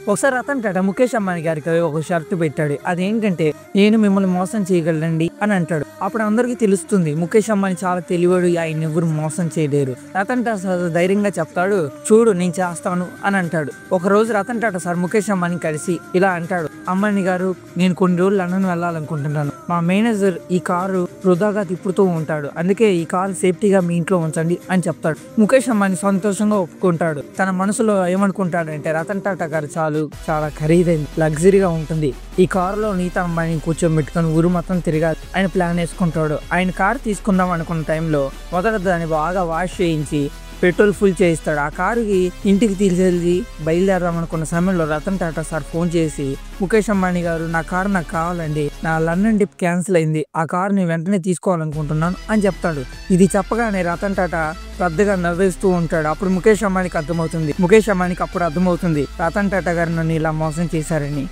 ఒకసారి రతన్ టాటా ముఖేష్ అంబానీ గారికి ఒక షరతు పెట్టాడు. అదేంటంటే నేను మిమ్మల్ని మోసం చేయగలండి అని అంటాడు. అప్పుడు అందరికీ తెలుస్తుంది ముఖేష్ అంబానీ చాలా తెలివాడు, ఆయన ఎవరు మోసం చేయలేరు. రతన్ టాటా ధైర్యంగా చెప్తాడు, చూడు నేను చేస్తాను అని అంటాడు. ఒక రోజు రతన్ టాటా సార్ ముఖేష్ అంబానీ కలిసి ఇలా అంటాడు, అంబానీ గారు నేను కొన్ని రోజులు లండన్ వెళ్ళాలనుకుంటున్నాను. మా మేనేజర్ ఈ కారు వృధాగా తిప్పుతూ ఉంటాడు, అందుకే ఈ కారు సేఫ్టీగా మీ ఇంట్లో ఉంచండి అని చెప్తాడు. ముఖేష్ అంబానీ సంతోషంగా ఒప్పుకుంటాడు. తన మనసులో ఏమనుకుంటాడంటే రతన్ టాటా గారు చాలా ఖరీదైంది, లగ్జరీగా ఉంటుంది, ఈ కారులో నీతా అంబానీ కూర్చోబెట్టుకొని ఊరు మొత్తం తిరగాలి ఆయన ప్లాన్ వేసుకుంటాడు. ఆయన కారు తీసుకుందాం అనుకున్న టైంలో మొదట దాన్ని బాగా వాష్ చేయించి పెట్రోల్ ఫుల్ చేయిస్తాడు. ఆ కారుకి ఇంటికి తీసుకెళ్ళి బయలుదేరదాం అనుకున్న సమయంలో రతన్ టాటా సార్ ఫోన్ చేసి, ముఖేష్ అంబానీ గారు నా కారు నాకు కావాలండి, నా లండన్ ట్రిప్ క్యాన్సిల్ అయింది, ఆ కారు నేను వెంటనే తీసుకోవాలనుకుంటున్నాను అని చెప్తాడు. ఇది చెప్పగానే రతన్ టాటా పెద్దగా నవ్వేస్తూ ఉంటాడు. అప్పుడు ముఖేష్ అంబానీకి అర్థమవుతుంది రతన్ టాటా గారు నన్ను ఇలా మోసం చేశారని.